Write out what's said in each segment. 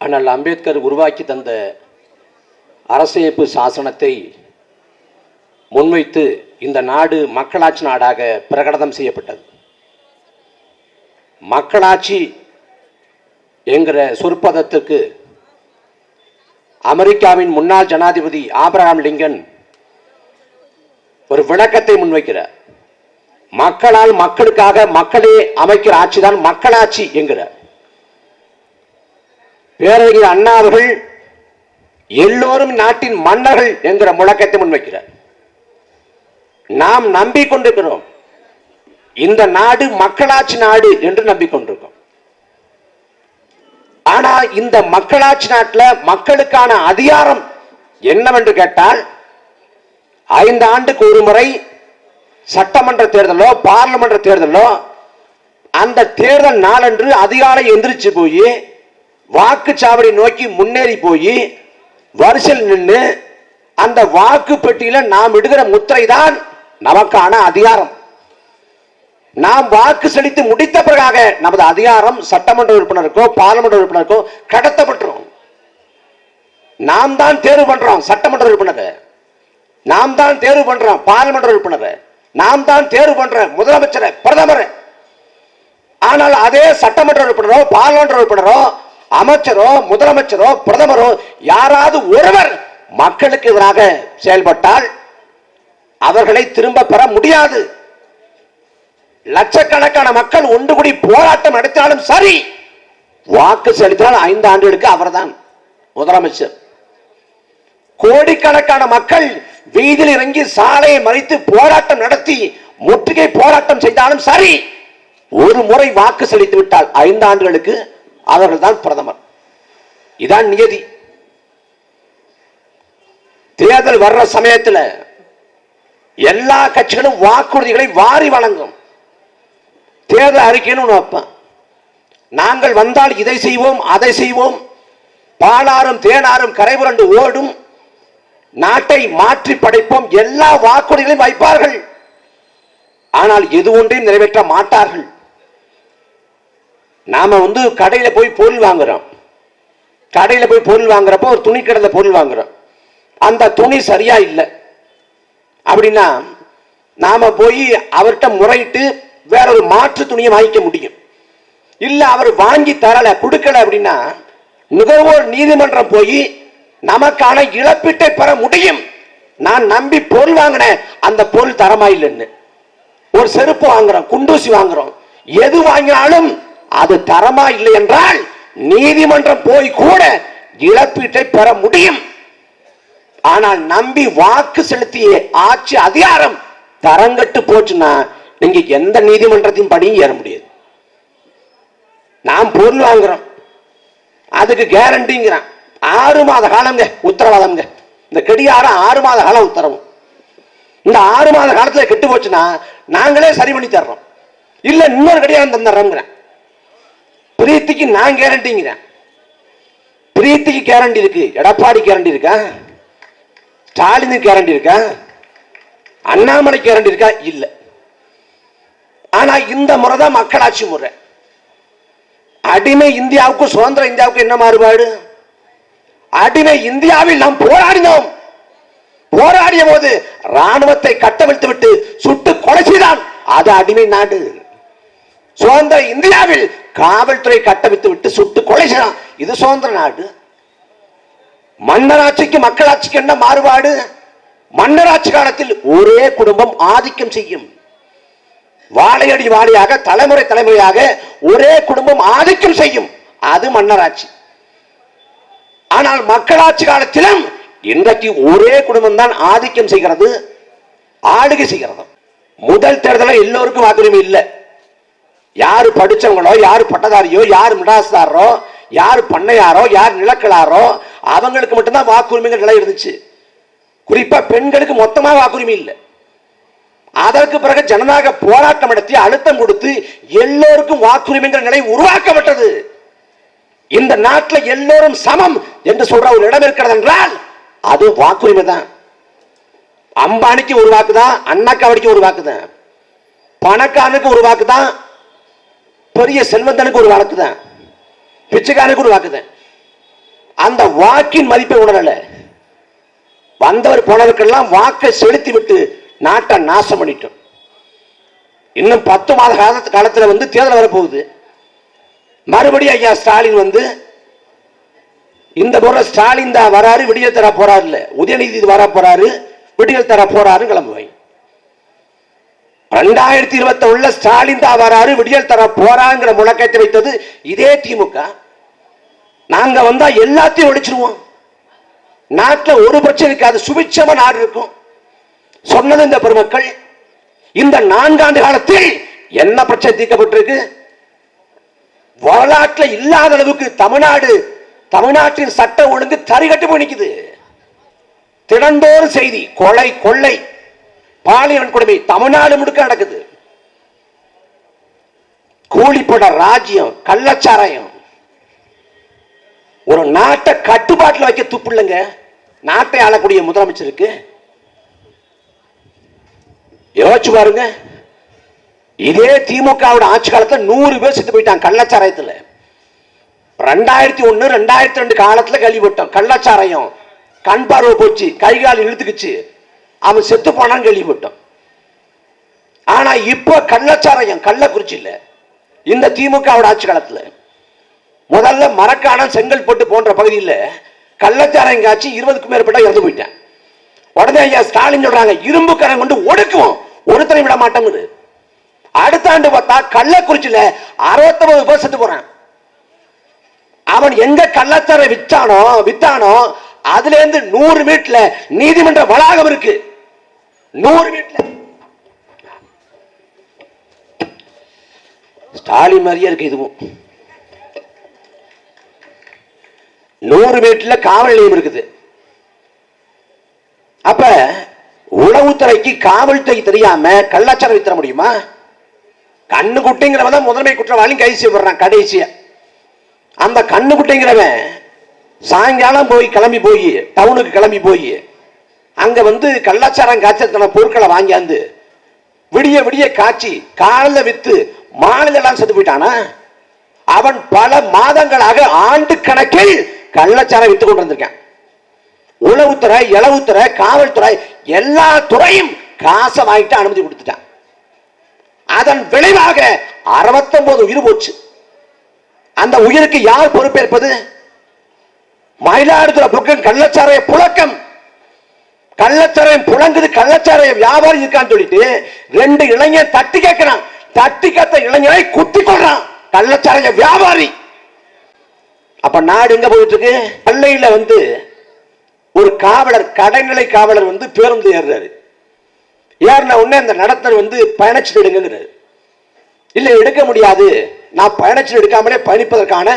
அண்ணல் அம்பேத்கர் உருவாக்கி தந்த அரசியலமைப்பு சாசனத்தை முன்வைத்து இந்த நாடு மக்களாட்சி நாடாக பிரகடனம் செய்யப்பட்டது. மக்களாட்சி என்கிற சொற்பதத்திற்கு அமெரிக்காவின் முன்னாள் ஜனாதிபதி ஆபிரகாம் லிங்கன் ஒரு விளக்கத்தை முன்வைக்கிறார். மக்களால் மக்களுக்காக மக்களே அமைக்கிற ஆட்சிதான் மக்களாட்சி என்கிறார். பேரறிஞர் அண்ணா அவர்கள் எல்லோரும் நாட்டின் மன்னர்கள் என்கிற முழக்கத்தை முன்வைக்கிறார். நாம் நம்பிக்கொண்டிருக்கிறோம் இந்த நாடு மக்களாட்சி நாடு என்று நம்பிக்கொண்டிருக்கோம். ஆனா இந்த மக்களாட்சி நாட்டில் மக்களுக்கான அதிகாரம் என்னவென்று கேட்டால் 5 ஆண்டுக்கு ஒரு முறை சட்டமன்ற தேர்தலோ பார்லிமெண்ட் தேர்தலோ அந்த தேர்தல் நாளன்று அதிகாலை எந்திரிச்சு போய் வாக்குச்சாவடி நோக்கி முன்னேறி போய் வரிசையில் நின்று அந்த வாக்கு பெட்டியில நாம் இடுகிற முத்திரை தான் நமக்கான அதிகாரம். நாம் வாக்கு செலுத்தி முடித்த பிறகாக நமது அதிகாரம் சட்டமன்ற உறுப்பினருக்கோ பார்லிமெண்ட் உறுப்பினருக்கோ கடத்தப்பட்டுரும். நாம் தான் தேர்வு பண்றோம் சட்டமன்ற உறுப்பினர், நாம் தான் தேர்வு பண்றோம் பார்லிமெண்ட் உறுப்பினர், நாம் தான் தேர்வு பண்ற முதலமைச்சர் பிரதமர். ஆனால் அதே சட்டமன்ற உறுப்பினரோ பார்லிமெண்ட் உறுப்பினரோ அமைச்சரோ முதலமைச்சரோ பிரதமரோ யாராவது ஒருவர் மக்களுக்கு எதிராக செயல்பட்டால் அவர்களை திரும்ப பெற முடியாது. லட்சக்கணக்கான மக்கள் ஒன்று கூடி போராட்டம் நடத்தினாலும் சரி, வாக்கு செலுத்தினால் 5 ஆண்டுகளுக்கு அவர்தான் முதலமைச்சர். கோடிக்கணக்கான மக்கள் வீதியில் இறங்கி சாலையை மறித்து போராட்டம் நடத்தி முற்றுகை போராட்டம் செய்தாலும் சரி, ஒரு முறை வாக்கு செலுத்தி விட்டால் 5 ஆண்டுகளுக்கு அவர்கள் தான் பிரதமர். இதான் நியதி. தேர்தல் வர்ற சமயத்தில் எல்லா கட்சிகளும் வாக்குறுதிகளை வாரி வழங்கும். தேர்தல் அறிக்கைன்னு வைப்பேன். நாங்கள் வந்தால் இதை செய்வோம் அதை செய்வோம், பாலாறும் தேனாரும் கரைபுரண்டு ஓடும், நாட்டை மாற்றி படைப்போம், எல்லா வாக்குறுதிகளையும் வைப்பார்கள். ஆனால் எது ஒன்றையும் நிறைவேற்ற மாட்டார்கள். நாம கடையில போய் பொருள் வாங்குறோம். கடையில போய் பொருள் வாங்குறப்போ ஒரு துணி கடையில பொருள் வாங்குறோம். அந்த துணி சரியா இல்லை அப்படின்னா நாம போய் அவர்கிட்ட முறையிட்டு வேற ஒரு மாற்று துணியை வாங்கிக்க முடியும். இல்ல அவர் வாங்கி தரல கொடுக்கல அப்படின்னா நுகர்வோர் நீதிமன்றம் போய் நமக்கான இழப்பீட்டை பெற முடியும். நான் நம்பி பொருள் வாங்கின அந்த பொருள் தரமா இல்லைன்னு ஒரு செருப்பு வாங்குறோம், குண்டூசி வாங்குறோம், எது வாங்கினாலும் அது தரமா இல்லை என்றால் நீதிமன்றம் போய் கூட இழப்பீட்டை பெற முடியும். ஆனால் நம்பி வாக்கு செலுத்திய ஆட்சி அதிகாரம் தரங்கட்டு போச்சுன்னா நீங்க எந்த நீதிமன்றத்தின் படியும் ஏற முடியாது. நாம் பொருள் வாங்குறோம், அதுக்கு கேரண்டிங்கிறான் 6 மாத காலங்க உத்தரவாதம்ங்க. இந்த கடிகாரம் 6 மாத காலம் உத்தரவு. இந்த 6 மாத காலத்துல கெட்டு போச்சுன்னா நாங்களே சரி பண்ணி தர்றோம். இல்ல இன்னொரு கடிகாரம் தந்துடுறோம். பிரீத்திக்கு நான் கேரண்டிங்கிறேன். பிரீத்திக்கு கேரண்டி இருக்கு, எடப்பாடி கேரண்டி இருக்கா, ஸ்டாலின் கேரண்டி இருக்கா, அண்ணாமலை கேரண்டி இருக்கா? இல்ல. ஆனா இந்த முறைதான் மக்களாட்சி முறை. அடிமை இந்தியாவுக்கும் சுதந்திர இந்தியாவுக்கும் என்ன மாறுபாடு? அடிமை இந்தியாவில் நாம் போராடினோம். போராடிய போது ராணுவத்தை கட்டவிழ்த்து விட்டு சுட்டு கொலை செய்தான், அது அடிமை நாடு. சுதந்திர இந்தியாவில் காவல்துறை கட்டவிழ்த்து விட்டு சுட்டு கொலை செய்தான், இது சுதந்திர நாடு. மன்னராட்சிக்கு மக்களாட்சிக்கு என்ன மாறுபாடு? மன்னராட்சி காலத்தில் ஒரே குடும்பம் ஆதிக்கம் செய்யும். வாழையடி வாழையாக தலைமுறை தலைமுறையாக ஒரே குடும்பம் ஆதிக்கம் செய்யும், அது மன்னராட்சி. ஆனால் மக்களாட்சி காலத்திலும் இன்றைக்கு ஒரே குடும்பம் தான் ஆதிக்கம் செய்கிறது, ஆளுகை செய்கிறது. முதல் தேர்தலில் எல்லோருக்கும் வாக்குரிமை இல்லை. யாரு படிச்சவங்களோ, யாரு பட்டதாரியோ, யார் மிடாஸ்தாரோ, யார் பண்ணையாரோ, யார் நிலக்கலாரோ அவங்களுக்கு மட்டும்தான் வாக்குரிமைகள் நிலை இருந்துச்சு. குறிப்பா பெண்களுக்கு மொத்தமா வாக்குரிமை இல்லை. அதற்கு பிறகு ஜனநாயக போராட்டம் நடத்தி அழுத்தம் கொடுத்து எல்லோருக்கும் வாக்குரிமைகள் நிலை உருவாக்கப்பட்டது. இந்த நாட்டில் எல்லோரும் சமம் என்று சொல்ற ஒரு இடம் இருக்கிறது என்றால் அது வாக்குரிமை தான். அம்பானிக்கு ஒரு வாக்கு தான், அண்ணாக்காவடிக்கு ஒரு வாக்கு தான், பணக்காரனுக்கு ஒரு வாக்கு தான், பெரிய செல்வந்தனுக்கு ஒரு வாக்கு தான், பிச்சைக்காரனுக்கு ஒரு வாக்கு தான். அந்த வாக்கின் மதிப்பை உணரல. வந்தவர் போனவருக்கெல்லாம் வாக்கை செலுத்தி விட்டு நாட்டை நாசம் பண்ணிட்டோம். இன்னும் 10 மாத காலத்தில் வந்து தேர்தல் வரப்போகுது. மறுபடியும் ஐயா ஸ்டாலின் வந்து இந்த முறை ஸ்டாலின் தான் வராரு, விடியல் தர போறாரு, இல்ல உதயநிதி வர போறாரு, விடியல் தர போறாரு கிளம்புவாங்க. 2021 ஸ்டாலின் தான் வராரு, விடியல் தர போறாங்கிற முழக்கத்தை வைத்தது இதே திமுக. நாங்க வந்தா எல்லாத்தையும் ஒழிச்சிருவோம், நாட்டில் ஒரு பிரச்சனை இருக்காது, சுபிட்சமா நாடு இருக்கும் சொன்னது இந்த பெருமக்கள். இந்த 4 ஆண்டு காலத்தில் என்ன பிரச்சனை தீர்க்கப்பட்டிருக்கு? வரலாற்றில் இல்லாத அளவுக்கு தமிழ்நாட்டின் சட்டம் ஒழுங்கு தரிகட்டு போய் நிக்குது. தினந்தோறும் செய்தி, கொலை, கொள்ளை, பாலியல் கொடுமை தமிழ்நாடு முழுக்க நடக்குது. கூலிப்பட ராஜ்யம், கள்ளச்சாராயம். ஒரு நாட்டை கட்டுப்பாட்டில் வைக்க துப்பு இல்லைங்க நாட்டை ஆளக்கூடிய முதலமைச்சருக்கு. யோசிச்சு பாருங்க, இதே திமுக ஆட்சி காலத்தில் 100 பேர் செத்து போயிட்டாங்க கள்ளச்சாராயத்தில். 2001 2002 காலத்தில் கேள்விப்பட்டோம் கள்ளச்சாராயம் கண் பார்வை போச்சு, கை கால் இழுத்துக்குச்சு, அவன் செத்து போனான்னு கேள்விப்பட்டோம். ஆனா இப்போ கள்ளச்சாராயம் கள்ளக்குறிச்சி இல்ல, இந்த திமுக ஆட்சி காலத்தில் முதல்ல மரக்காணம், செங்கல்பட்டு போன்ற பகுதியில் கள்ளச்சாராயம் காட்சி 20க்கும் மேற்பட்ட இறந்து போயிட்டேன். உடனே ஐயா ஸ்டாலின் சொல்றாங்க இரும்பு கரம் கொண்டு ஒடுக்குவோம், ஒருத்தரை விட மாட்டோங்குது. அடுத்த ஆண்டு பார்த்தா கள்ளக்குறிச்சியில 69 பேர் செத்து போறான். அவன் எங்க கள்ளச்சாரை வித்தானோ அதுல இருந்து 100 மீட்டர்ல நீதிமன்ற வளாகம் இருக்கு. 100 மீட்டர்ல ஸ்டாலின் மாதிரியே இருக்கு. இதுவும் 100 மீட்டர்ல காவல் நிலையம் இருக்குது. அப்ப உளவுத்துறைக்கு காவல்துறை தெரியாம கள்ளச்சாரம் வித்தர முடியுமா? கண்ணு குட்டிங்கிறவன் முதன்மை குற்றவாளி கைது செய்யப்படுறான். கடைசியா அந்த கண்ணு குட்டிங்கிறவன் சாயங்காலம் கிளம்பி போய் டவுனுக்கு கிளம்பி போய் அங்க வந்து கள்ளச்சாரம் காய்ச்சல் பொருட்களை வாங்கியாந்து விடிய விடிய காய்ச்சி காலைல வித்து மாநிலம் செத்து போயிட்டானா? அவன் பல மாதங்களாக ஆண்டு கணக்கில் கள்ளச்சாரம் வித்து கொண்டு வந்திருக்கான். உளவுத்துறை, இளவுத்துறை, காவல்துறை எல்லா துறையும் காசை வாங்கிட்டு அனுமதி கொடுத்துட்டான். அதன் விளைவாக 69 உயிர் போச்சு. அந்த உயிருக்கு யார் பொறுப்பேற்பது? மயிலாடுதுறை பக்கம் கள்ளச்சாராய புழக்கம், கள்ளச்சாராயம் புழங்குது, கள்ளச்சாராய வியாபாரி இருக்கான்னு சொல்லிட்டு 2 இளைஞர் தட்டி கேட்கிறான். தட்டி கேட்ட இளைஞரை குத்தி கொள்றான் கள்ளச்சாராய வியாபாரி. அப்ப நாடு எங்க போயிட்டு இருக்கு? பள்ளியில வந்து ஒரு காவலர், கடைநிலை காவலர் வந்து பேருந்து ஏறுறாரு. ஏறின உடனே அந்த நடத்துனர் வந்து பயணச்சீட்டு எடுங்கிறாரு. இல்ல எடுக்க முடியாது, நான் பயணச்சீட்டு எடுக்காமலே பயணிப்பதற்கான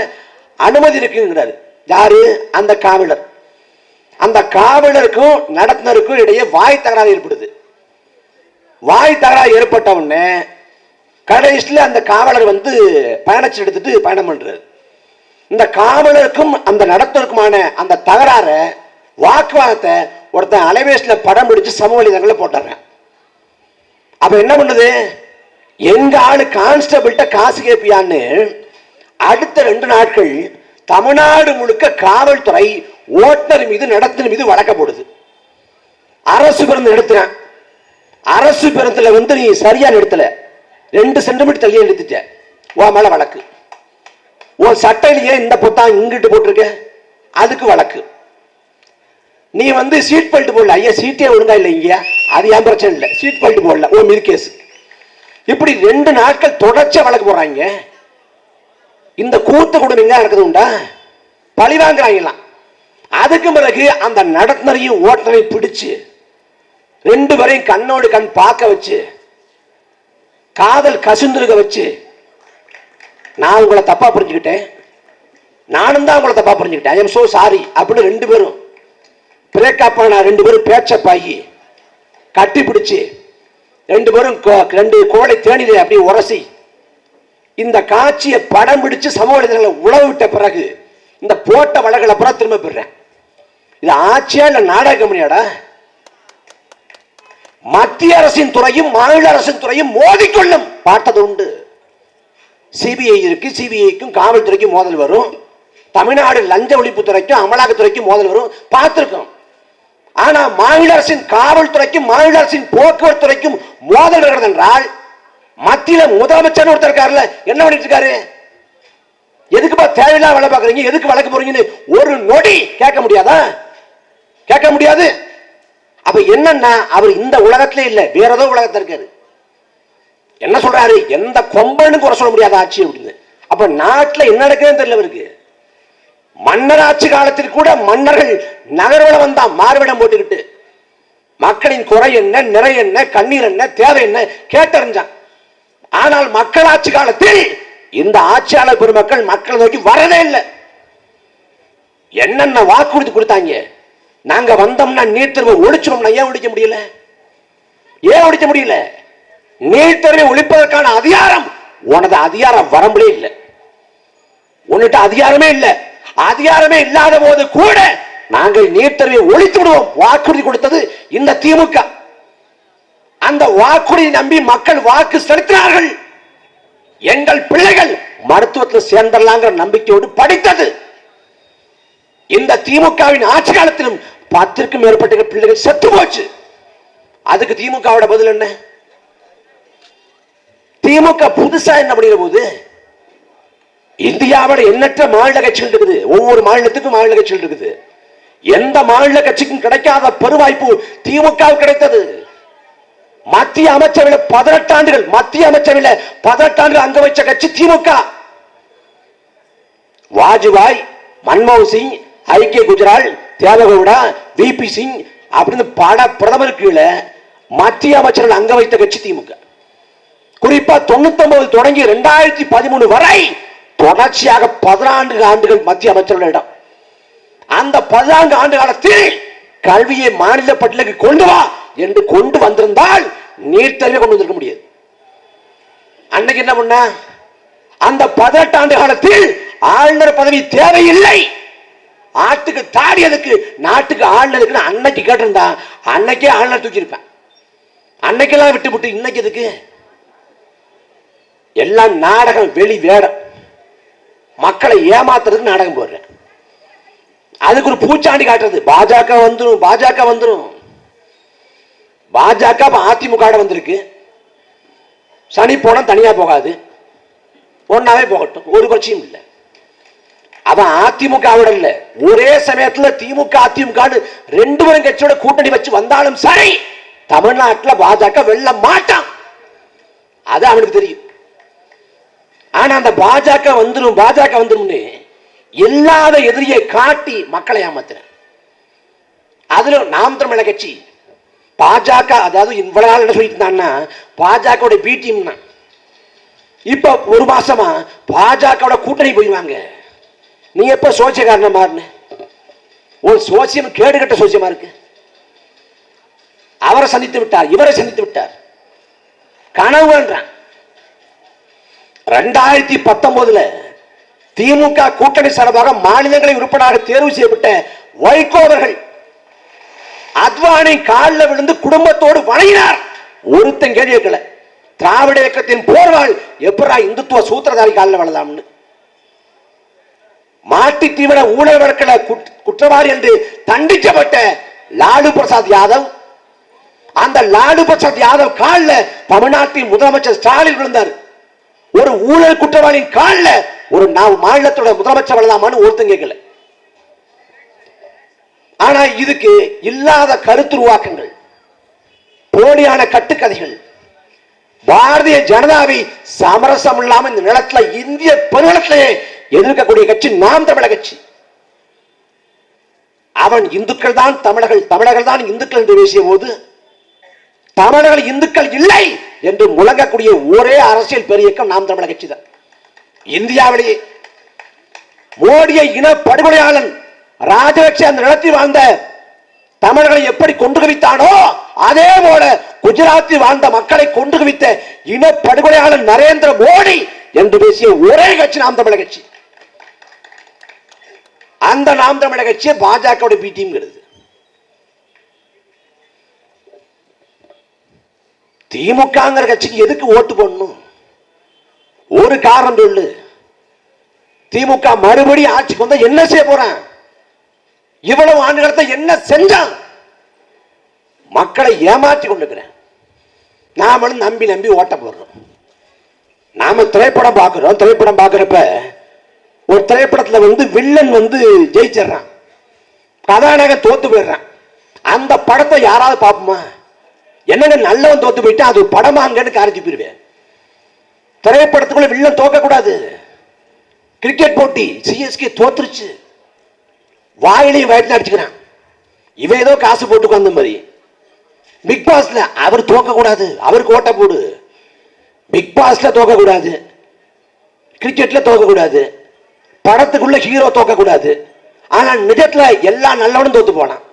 அனுமதி இருக்குங்கிறாரு. யாரு? அந்த காவலர். அந்த காவலருக்கும் நடத்துனருக்கும் இடையே வாய் தகராறு ஏற்படுது. வாய் தகராறு ஏற்பட்ட உடனே கடைசியில் அந்த காவலர் வந்து பயணச்சீட்டு எடுத்துட்டு பயணம் பண்றாரு. இந்த காவலருக்கும் அந்த நடத்துனருக்குமான அந்த தகராற, வாக்குவாதத்தை ஒருத்தன் அலைபேசியில் படம் பிடிச்சு சமூக வலைதளங்களில் போட்டுறேன். அப்ப என்ன பண்ணுது? எங்க ஆளு கான்ஸ்டபிள்கிட்ட காசு கேட்பியான்னு அடுத்த 2 நாட்கள் தமிழ்நாடு முழுக்க காவல்துறை ஓட்டுநர் மீது, நடத்துனர் மீது வழக்க போடுது. அரசு பேருந்து எடுத்துறேன், அரசு பேருந்துல வந்து நீ சரியா நிறுத்தல, 2 சென்டிமீட்டர் தள்ளியே நிறுத்திட்ட, உன் மேல வழக்கு. உன் சட்டையிலேயே இந்த பொத்தான் இங்கிட்டு போட்டிருக்க, அதுக்கு வழக்கு. நீ வந்து சீட் பெல்ட் போடல, ஐயா சீட்டே ஒழுங்கா இல்லை இங்கயா, அது ஏன் பிரச்சனை இல்லை, சீட் பெல்ட் போடல, ஓ மீது கேஸ். இப்படி 2 நாட்கள் தொடர்ச்சி வழக்கு போடுறாங்க. இந்த கூத்து குடும்பம் நடக்குது உண்டா? பழி வாங்குறாங்கலாம். அதுக்கு பிறகு அந்த நடத்துனரையும் ஓட்டுநரையும் பிடிச்சு 2 பேரையும் கண்ணோடு கண் பார்க்க வச்சு காதல் கசுந்துருக வச்சு, நான் உங்களை தப்பா புரிஞ்சுக்கிட்டேன், நானும் தான் உங்களை தப்பா புரிஞ்சுக்கிட்டேன், ஐ எம் சோ சாரி அப்படின்னு 2 பேரும் பிரேக்கப் ஆன 2 பேரும் பேச்சப்பாகி கட்டி பிடிச்சு 2 பேரும் 2 கோடை தேனிலே அப்படி உரசி இந்த காட்சியை படம் பிடிச்சு சமூக வலைதளங்களை உழவு விட்ட பிறகு இந்த போட்ட வழக்குகளை புற திரும்ப பெறேன். இது ஆட்சியா இல்ல நாடக கம்பெனியாடா? மத்திய அரசின் துறையும் மாநில அரசின் துறையும் மோதிக்கொள்ளும் பார்த்தது உண்டு. சிபிஐ இருக்கு, சிபிஐக்கும் காவல்துறைக்கும் மோதல் வரும். தமிழ்நாடு லஞ்ச ஒழிப்புத்துறைக்கும் அமலாக்கத்துறைக்கும் மோதல் வரும் பார்த்திருக்கோம். ஆனா மாநில அரசின் காவல்துறைக்கும் மாநில அரசின் போக்குவரத்து துறைக்கும் மோதல் வருகிறது என்றால் மத்தியில முதலமைச்சர் ஒருத்தர் இருக்காருல்ல, என்ன பண்ணிட்டு இருக்காரு? எதுக்குப்பா தேவையில்லா வேலை பார்க்கறீங்க, எதுக்கு வழக்கு போறீங்கன்னு ஒரு நொடி கேட்க முடியாதா? கேட்க முடியாது. அப்ப என்னன்னா அவர் இந்த உலகத்திலே இல்ல, வேற ஏதோ உலகத்தில் இருக்காரு. என்ன சொல்றாரு? எந்த கொம்பன்னு குறை சொல்ல முடியாத ஆட்சி அப்படின்னு. அப்ப நாட்டில் என்ன நடக்குதுன்னு தெரியல இவருக்கு. மன்னராட்சி காலத்தில் கூட மன்னர்கள் நகர்வலம் வந்தா மாறுவிடம் போட்டுக்கிட்டு மக்களின் குறை என்ன, நிறை என்ன, கண்ணீர் என்ன, தேவை என்ன கேட்டறிஞ்சான். ஆனால் மக்களாட்சி காலத்தில் இந்த ஆட்சியாளர் பெருமக்கள் மக்களை நோக்கி வரவே இல்லை. என்னென்ன வாக்குறுதி கொடுத்தாங்க? நாங்க வந்தோம்னா நீட் தேர்வை ஒழிச்சிடும்னா ஏன் ஒழிக்க முடியல? ஏன் ஒழிக்க முடியல? நீட் தேர்வை ஒழிப்பதற்கான அதிகாரம் உனது அதிகாரம் வரம்பே இல்லை. உன்னிட்ட அதிகாரமே இல்லை. அதிகாரமே இல்லாத போது கூட நாங்கள் நீட் தேர்வை ஒழித்து விடுவோம் வாக்குறுதி கொடுத்தது இந்த திமுக. அந்த வாக்குறுதி நம்பி மக்கள் வாக்கு செலுத்தினார்கள். எங்கள் பிள்ளைகள் மருத்துவத்தில் சேர்ந்தலாங்கிற நம்பிக்கையோடு படித்தது. இந்த திமுகவின் ஆட்சி காலத்திலும் 10க்கும் மேற்பட்ட பிள்ளைகள் செத்து போச்சு. அதுக்கு திமுகவோட பதில் என்ன? திமுக புதுசா என்ன பண்ணிற போது? இந்தியாவோட எண்ணற்ற மாநில கட்சிகள் இருக்குது. ஒவ்வொரு மாநிலத்துக்கும் மாநில கட்சிகள் இருக்குது. எந்த மாநில கட்சிக்கும் கிடைக்காத பெருவாய்ப்பு திமுக கிடைத்தது. மத்திய அமைச்சரவையில் 18 ஆண்டுகள், மத்திய அமைச்சரவையில் 18 ஆண்டுகள் அங்க வச்ச கட்சி திமுக. வாஜ்பாய், மன்மோகன் சிங், ஐக்கிய குஜரால், தேவகவுடா, விபி சிங் அப்படின்னு பல பிரதமர் கீழே மத்திய அமைச்சர்கள் அங்க வைத்த கட்சி திமுக. குறிப்பா 99 தொடங்கி 2013 வரை தொடர்ச்சியாக 14 ஆண்டுகள் மத்திய அமைச்சர்களிடம். அந்த 14 ஆண்டு காலத்தில் கல்வியை மாநில பட்டியலுக்கு கொண்டு வா என்று கொண்டு வந்திருந்தால் நீட் தேர்வை கொண்டு வந்திருக்க முடியாது. அன்னைக்கு என்ன பண்ண? அந்த 18 ஆண்டு காலத்தில் ஆளுநர் பதவி தேவையில்லை, ஆட்டுக்கு தாடியதுக்கு நாட்டுக்கு ஆளுநருக்கு அன்னைக்கு கேட்டிருந்தா அன்னைக்கே ஆளுநர் தூக்கியிருப்பேன். அன்னைக்கெல்லாம் விட்டு விட்டு இன்னைக்கு எதுக்கு? எல்லாம் நாடகம், வெளி வேடம், மக்களை ஏமாத்துறதுக்கு நாடகம் போடுறேன். அதுக்கு ஒரு பூச்சாண்டி காட்டுறது. பாஜக வந்துடும், பாஜக வந்துடும். பாஜக அதிமுக வந்திருக்கு. சனி போனா தனியா போகாது, ஒன்னாவே போகட்டும், ஒரு பிரச்சனையும் இல்லை. அவன் அதிமுகவோட இல்ல, ஒரே சமயத்தில் திமுக அதிமுக 2 பேரும் கட்சியோட கூட்டணி வச்சு வந்தாலும் சரி தமிழ்நாட்டில் பாஜக வெல்ல மாட்டான். அது அவனுக்கு தெரியும். ஆனா அந்த பாஜக வந்துடும், பாஜக வந்துடும் இல்லாத எதிரியை காட்டி மக்களை ஏமாத்துற. அதுல நாம் தமிழர் கட்சி பாஜக, அதாவது இவ்வளவு நாள் என்ன சொல்லிட்டு பாஜக பி டீம். இப்ப ஒரு மாசமா பாஜக கூட்டணி போயிடுவாங்க. நீ எப்ப சோசியக்காரன மாறின? ஒரு சோசியம் கேடுகட்ட சோசியமா இருக்கு. அவரை சந்தித்து விட்டார், இவரை சந்தித்து விட்டார். கனவு 2019 திமுக கூட்டணி சார்பாக மாநிலங்களை உறுப்பினராக தேர்வு செய்யப்பட்ட வைகோ அவர்கள் அத்வானி காலில் விழுந்து குடும்பத்தோடு வணங்கினார். ஒருத்தன் கேள்வி கேட்கல. திராவிட இயக்கத்தின் போர்வாள் எப்படா இந்துத்துவ சூத்திரதாரி காலில் விழலாம்னு. மாட்டி தீவிர ஊழல் வழக்கில் குற்றவாளி என்று தண்டிக்கப்பட்ட லாலு பிரசாத் யாதவ், அந்த லாலு பிரசாத் யாதவ் காலில் தமிழ்நாட்டின் முதலமைச்சர் ஸ்டாலின் விழுந்தார். ஒரு ஊழல் குற்றவாளியின் காலில் ஒரு மாநிலத்தோட முதலமைச்சர் விழலாமான்னு ஒருத்தன் கேட்கல. ஆனா இதுக்கு இல்லாத கருத்துருவாக்கங்கள், போலியான கட்டுக்கதைகள், பாரதிய ஜனதாவை சமரசம் இல்லாம இந்த நிலத்துல, இந்திய பெருநிலத்திலேயே எதிர்க்கக்கூடிய கட்சி நாம் தமிழர் கட்சி. அவன் இந்துக்கள் தான் தமிழர்கள், தமிழர்கள் தான் இந்துக்கள் என்று பேசிய போது தமிழர்கள் இந்துக்கள் இல்லை என்று முழங்கக்கூடிய ஒரே அரசியல் பெரியக்கம் நாம் தமிழர் கட்சி தான். இந்தியாவிலேயே மோடியை இன படுகொலையாளன் ராஜபக்சே அந்த நிலத்தில் வாழ்ந்த தமிழர்களை எப்படி கொண்டு குவித்தானோ அதே போல குஜராத்தில் வாழ்ந்த மக்களை கொண்டு குவித்த இன படுகொலையாளன் நரேந்திர மோடி என்று பேசிய ஒரே கட்சி நாம் தமிழர் கட்சி. அந்த நாம் தமிழர் கட்சியை பாஜக பி டீம். திமுக கட்சிக்கு எதுக்கு ஓட்டு போடணும்? ஒரு காரணம் சொல்லு. திமுக மறுபடியும் ஆட்சிக்கு வந்தா என்ன செய்ய போறான்? இவ்வளவு ஆண்டுகளத்தை என்ன செஞ்சான்? மக்களை ஏமாற்றி கொண்டிருக்கிறேன். நாமளும் நம்பி நம்பி ஓட்ட போடுறோம். நாம திரைப்படம் பார்க்கிறோம். திரைப்படம் பார்க்கிறப்ப ஒரு திரைப்படத்துல வில்லன் ஜெயிச்சிடறான், கதாநாயகன் தோத்து போயிடுறான். அந்த படத்தை யாராவது பார்ப்போமா? என்னங்க நல்லவன் தோத்து போயிட்டா அது படமாங்கன்னு காரிச்சு போயிருவேன். திரைப்படத்துக்குள்ள வில்லன் தோக்க கூடாது. கிரிக்கெட் போட்டி சிஎஸ்கே தோத்துருச்சு, வாயிலையும் வயிற்றுல அடிச்சுக்கிறான். இவன் ஏதோ காசு போட்டுக்கு அந்த மாதிரி. பிக் பாஸ்ல அவர் தோக்க கூடாது, அவருக்கு ஓட்ட போடு. பிக் பாஸ்ல தோக்க கூடாது, கிரிக்கெட்ல தோக்க கூடாது, படத்துக்குள்ள ஹீரோ தோக்க கூடாது. ஆனா நிஜத்துல எல்லா நல்லவனும் தோத்து போனான்.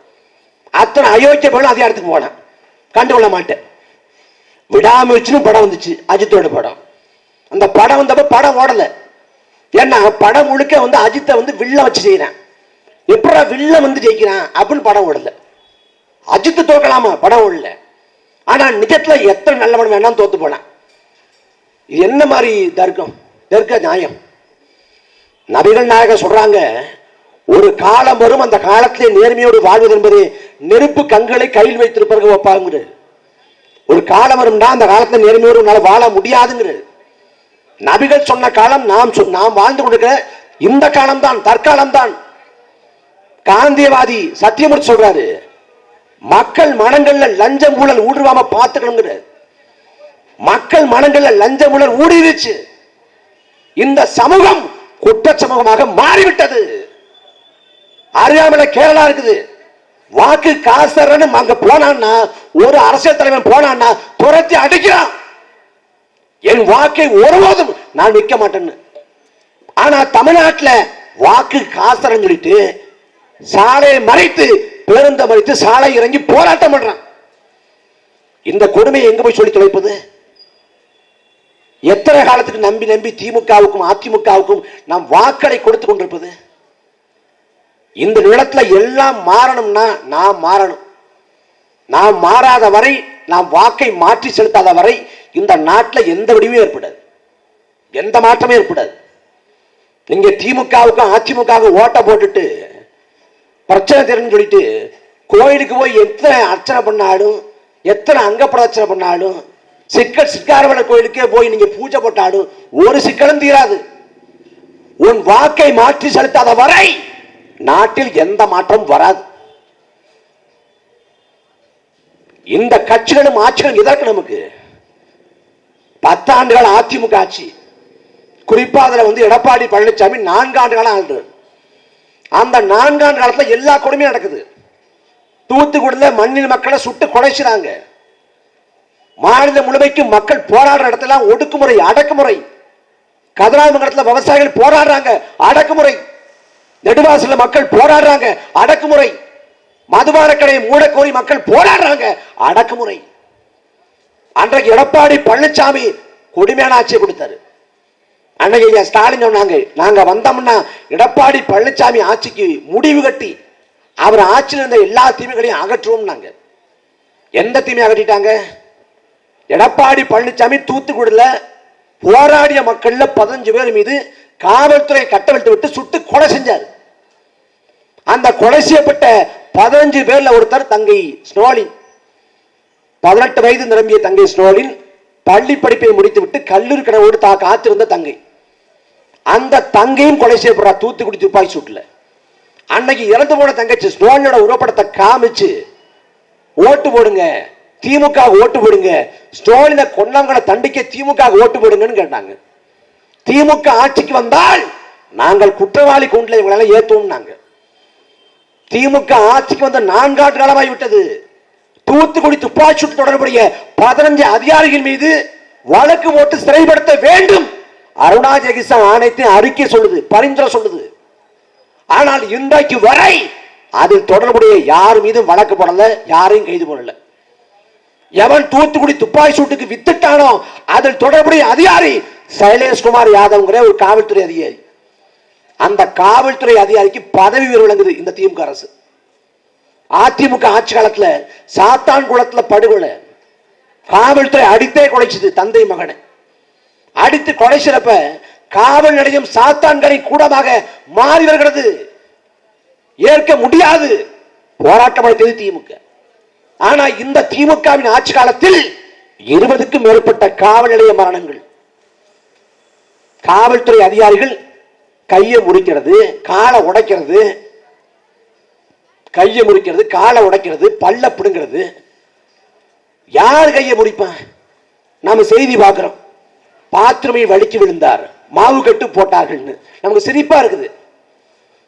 அத்தனை அயோக்கிய படம் அதே இடத்துக்கு போனான். கண்டுகொள்ள மாட்டேன். விடாமுயற்சின்னு படம் வந்துச்சு, அஜித்தோட படம். அந்த படம் வந்தப்ப படம் ஓடல. ஏன்னா படம் முழுக்க அஜித்தை வில்ல வச்சு செய்யறான். எப்படா வில்ல ஜெயிக்கிறான் அப்படின்னு படம் ஓடல. அஜித்து தோக்கலாமா? படம் ஓடல. ஆனா நிஜத்துல எத்தனை நல்லவன் வேணாம் தோத்து போனான். இது என்ன மாதிரி தர்க்க நியாயம்? நபிகள் நாயகம் சொல்றாங்க, ஒரு காலம் வரும், அந்த காலத்திலே நேர்மையோடு வாழ்வது என்பது நெருப்பு கண்களை கையில் வைத்திருப்பவர்கள் ஒப்பாங்க. ஒரு காலம் வரும்னா அந்த காலத்துல நேர்மையோடு வாழ முடியாதுங்கிறது. நபிகள் சொன்ன காலம் நாம் வாழ்ந்து கொண்டிருக்கிற இந்த காலம்தான், தற்காலம்தான். காந்தியவாதி சத்தியமூர்த்தி சொல்றாரு, மக்கள் மனங்கள்ல லஞ்சம் ஊழல் ஊடுருவாம பார்த்துக்கணுங்கிற. மக்கள் மனங்கள்ல லஞ்சம் ஊழல் ஊடுருச்சு. இந்த சமூகம் குற்ற சமூகமாக மாறிவிட்டது. அறியாமல கேரளா இருக்குது. வாக்கு காசு அங்க போனான்னா, ஒரு அரசியல் தலைவன் போனான்னா துரத்தி அடிக்கிறான். என் வாக்கை ஒருபோதும் நான் விற்க மாட்டேன்னு. ஆனா தமிழ்நாட்டில் வாக்கு காசரன்னு சொல்லிட்டு சாலையை மறைத்து, பேருந்தை மறைத்து சாலை இறங்கி போராட்டம் பண்றான். இந்த கொடுமையை எங்க போய் சொல்லி தொலைப்பது? எத்தனை காலத்துக்கு நம்பி நம்பி திமுகவுக்கும் அதிமுகவுக்கும் நாம் வாக்களை கொடுத்து கொண்டிருப்பது? இந்த நிலத்துல எல்லாம் மாறணும்னா நாம் மாறணும். நாம் மாறாத வரை, நாம் வாக்கை மாற்றி செலுத்தாத வரை இந்த நாட்டில் எந்த வடிவும் ஏற்படாது, எந்த மாற்றமே ஏற்படாது. நீங்க திமுகவுக்கும் அதிமுகவுக்கும் ஓட்ட போட்டுட்டு பிரச்சனை தெரிஞ்சு சொல்லிட்டு கோயிலுக்கு போய் எத்தனை அர்ச்சனை பண்ணாலும், எத்தனை அங்க பிரச்சனை பண்ணாலும், சிக்காரவன கோயிலுக்கே போய் நீங்க பூஜை போட்டாலும் ஒரு சிக்கலும் தீராது. உன் வாக்கை மாற்றி செலுத்தாத வரை நாட்டில் எந்த மாற்றம் வராது. இந்த கட்சிகளும் ஆட்சிகளும் இதற்கு நமக்கு 10 ஆண்டுகள் அதிமுக ஆட்சி, குறிப்பா அதுல எடப்பாடி பழனிசாமி 4 ஆண்டு காலம் ஆண்டு. அந்த 4 ஆண்டு காலத்துல எல்லா கொடுமையும் நடக்குது. தூத்துக்குடியில மண்ணில் மக்களை சுட்டு கொலைச்சாங்க. மாநிலம் முழுமைக்கு மக்கள் போராடுற இடத்துல ஒடுக்குமுறை, அடக்குமுறை. கதிராமங்கலத்தில் விவசாயிகள் போராடுறாங்க, அடக்குமுறை. நெடுவாசல மக்கள் போராடுறாங்க, அடக்குமுறை. மதுபான கடையை மூடக்கோரி மக்கள் போராடுறாங்க, அடக்குமுறை. அன்றைக்கு எடப்பாடி பழனிசாமி கொடுமையான ஆட்சியை கொடுத்தாரு. அன்னைக்கு ஸ்டாலின் சொன்னாங்க, நாங்க வந்தோம்னா எடப்பாடி பழனிசாமி ஆட்சிக்கு முடிவு கட்டி அவர் ஆட்சியில் இருந்த எல்லா தீமைகளையும் அகற்றுவோம். எந்த தீமையை அகற்றிட்டாங்க? எடப்பாடி பழனிசாமி தூத்துக்குடியில் போராடிய மக்கள் 15 பேர் மீது காவல்துறை கட்டவிழ்த்து விட்டு சுட்டு கொலை செஞ்சார். அந்த கொலை செய்யப்பட்ட 15 பேர்ல ஒருத்தர் தங்கை ஸ்னோலின். 18 வயது நிரம்பிய தங்கை ஸ்னோலின் பள்ளி படிப்பை முடித்துவிட்டு கல்லூரி கனவோடு காத்திருந்த தங்கை. அந்த தங்கையும் கொலை செய்யப்படுறா தூத்துக்குடி துப்பாக்கி சூட்டுல. அன்னைக்கு இறந்து போன தங்கச்சி ஸ்னோலினோட உருவப்படத்தை காமிச்சு ஓட்டு போடுங்க, திமுக ஓட்டு போடுங்க, ஸ்டாலினை கொன்னவங்களை தண்டிக்க திமுக ஓட்டு போடுங்கன்னு கேட்டாங்க. திமுக ஆட்சிக்கு வந்தால் நாங்கள் குற்றவாளி கூண்டில் இவங்களை ஏற்றுவோம். திமுக ஆட்சிக்கு வந்த 4 ஆண்டு காலமாகி விட்டது. தூத்துக்குடி துப்பாக்கி சூட்டு தொடர்புடைய 15 அதிகாரிகள் மீது வழக்கு போட்டு சிறைப்படுத்த வேண்டும் அருணா ஜெகதீசன் ஆணையத்தின் அறிக்கை சொல்லுது, பரிந்துரை சொல்லுது. ஆனால் இன்றைக்கு வரை அதில் தொடர்புடைய யார் மீதும் வழக்கு போடல, யாரையும் கைது போடல. எவன் தூத்துக்குடி துப்பாக்கி சூட்டுக்கு வித்துட்டானோ அதில் தொடர்புடைய அதிகாரி சைலேஷ்குமார் யாதவ்ங்கிற ஒரு காவல்துறை அதிகாரி. அந்த காவல்துறை அதிகாரிக்கு பதவி உயர்வு வழங்குது இந்த திமுக அரசு. அதிமுக ஆட்சி காலத்துல சாத்தான் குளத்துல படுகொலை, காவல்துறை அடித்தே கொலைச்சது தந்தை மகனை. அடித்து கொலைச்சிறப்ப காவல் நிலையம் சாத்தான்கரை கூடமாக மாறி வருகிறது. ஏற்க முடியாது. போராட்டம் நடத்தியது திமுக. ஆனா இந்த திமுகவின் ஆட்சி காலத்தில் 20க்கும் மேற்பட்ட காவல் நிலைய மரணங்கள். காவல்துறை அதிகாரிகள் கையை முறிக்கிறது, காலை உடைக்கிறது, கையை முறிக்கிறது, காலை உடைக்கிறது, பல்ல பிடுங்கிறது. யார் கையை முறிப்பான்? நாம செய்தி பார்க்கிறோம். பாத்ரூமை வலிக்கு விழுந்தார், மாவு கட்டு போட்டார்கள். நமக்கு சிரிப்பா இருக்குது.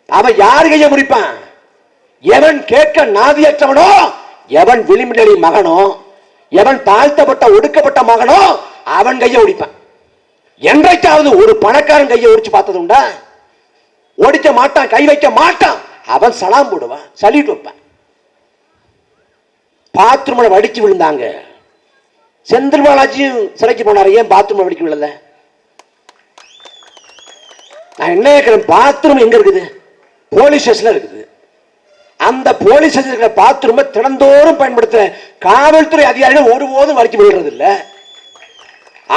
அவன் யார் கையை முறிப்பான்? எவன் கேட்க நாதியற்றவனோ, எவன் விளிம்புநிலை மகனோ, எவன் தாழ்த்தப்பட்ட ஒடுக்கப்பட்ட மகனோ அவன் கையை ஒடிப்பான். என்றைக்காவது ஒரு பணக்காரன் கையை ஒடிச்சு பார்த்தது உண்டா? ஒடிக்க மாட்டான், கை வைக்க மாட்டான். அவன் சலாம் போடுவான், சல்யூட் வைப்பான். பாத்ரூம்ல வடிச்சு விழுந்தாங்க. செந்தில் பாலாஜியும் சிறைக்கு போனாரு. ஏன் பாத்ரூம் வடிக்க விழல? நான் என்ன கேட்கிறேன், பாத்ரூம் எங்க இருக்குது? போலீஸ் ஸ்டேஷன்ல இருக்குது. அந்த போலீஸ் ஸ்டேஷன் இருக்கிற பாத்ரூமை தினந்தோறும் பயன்படுத்த காவல்துறை அதிகாரிகள் ஒருபோதும் வலிக்கு விழுறது இல்ல.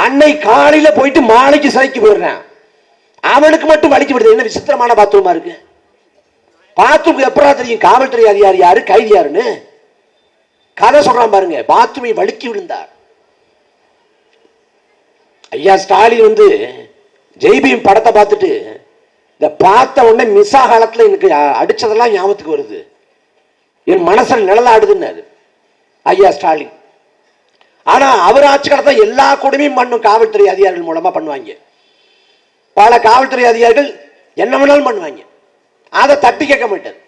அன்னை காலையில போயிட்டு மாலைக்கு சிறைக்கு போயிடுறேன், அவனுக்கு மட்டும் வலிக்கு விடுது. என்ன விசித்திரமான பாத்ரூமா இருக்கு? பாத்ரூம் எப்படா தெரியும் காவல்துறை அதிகாரி யாரு, கைதி யாருன்னு? கதை சொல்றான் பாருங்க. பாத்ரூமை வலிக்கு விழுந்தார். ஐயா ஸ்டாலின் வந்து ஜெய்பீம் படத்தை பார்த்துட்டு இந்த பார்த்த உடனே மிஸ்ஸா காலத்தில் எனக்கு அடிச்சதெல்லாம் ஞாபகத்துக்கு வருது, என் மனசில் நிழலாடுதுன்னு ஐயா ஸ்டாலின். ஆனா அவர் ஆட்சி காலத்தில் எல்லா கொடுமையும் பண்ணும் காவல்துறை அதிகாரிகள் மூலமா பண்ணுவாங்க. பல காவல்துறை அதிகாரிகள் என்ன வேணாலும் பண்ணுவாங்க. அதை தட்டி கேட்க மாட்டார்.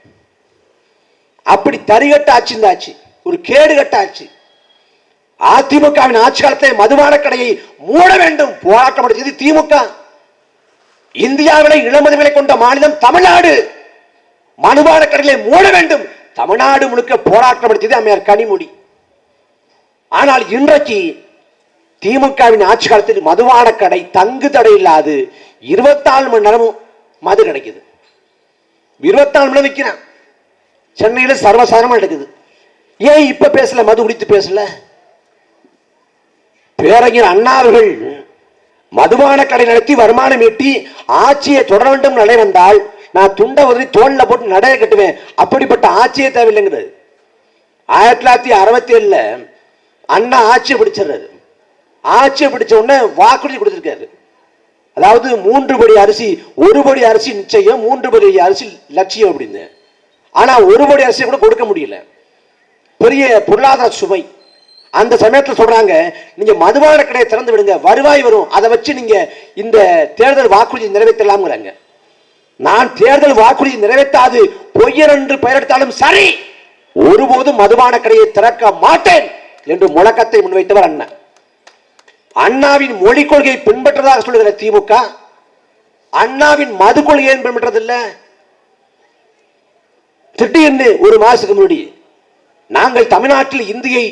அப்படி தரிகட்ட ஆட்சி இந்த ஆட்சி, ஒரு கேடுகட்ட ஆட்சி. அதிமுகவின் ஆட்சி காலத்தில் மதுபான கடையை மூட வேண்டும் போராட்டம் நடத்தியது திமுக. இந்தியாவிலே இளமது விலை கொண்ட மாநிலம் தமிழ்நாடு. மதுபான கடைகளை மூட வேண்டும் தமிழ்நாடு முழுக்க போராட்டம் நடத்தியது அம்மையார் கனிமொழி. ஆனால் இன்றைக்கு திமுகவின் ஆட்சி காலத்தில் மதுபான கடை தங்கு தடை இல்லாது 24 மணி நேரமும் மது கிடைக்குது. 24 மணி நேரம் விற்கிறான். சென்னையில் சர்வசாதாரணமா நடக்குது. ஏன் இப்ப பேசல? மது குடித்து பேசல? பேரறிஞர் அண்ணா அவர்கள் மதுபான கடை நடத்தி வருமானம் ஈட்டி ஆட்சியை தொடர வேண்டும் நடை வந்தால் நான் துண்டை உதவி தோல்ல போட்டு நடைய கட்டுவேன். அப்படிப்பட்ட ஆட்சியே தேவையில்லைங்கிறது. 1967 அண்ணா ஆட்சியை பிடிச்சிடுறாரு. ஆட்சியை பிடிச்ச உடனே வாக்குறுதி கொடுத்திருக்காரு. அதாவது 3 படி அரிசி, 1 படி அரிசி நிச்சயம், 3 படி அரிசி லட்சியம் அப்படின்னு. ஆனா 1 படி அரிசி கூட கொடுக்க முடியல. பெரிய பொருளாதார சுமை. அந்த சமயத்தில் சொல்றாங்க, நீங்க மதுபான கடையை திறந்து விடுங்க, வருவாய் வரும், அதை வச்சு நீங்க இந்த தேர்தல் வாக்குறுதி நிறைவேற்றலாம்ங்கிறாங்க. நான் தேர்தல் வாக்குறுதி நிறைவேற்றாது பொய்யர் என்று பெயரெடுத்தாலும் சரி, ஒருபோதும் மதுபான கடையை திறக்க மாட்டேன் என்று முழக்கத்தை முன்வைத்தவர் அண்ணா. அண்ணாவின் மொழி கொள்கையை பின்பற்றதாக சொல்லுகிற திமுக அண்ணாவின் மது கொள்கையை பின்பற்றதில்லை. திடீர்னு ஒரு மாசத்துக்கு முன்னாடி நாங்கள் தமிழ்நாட்டில் இந்தியை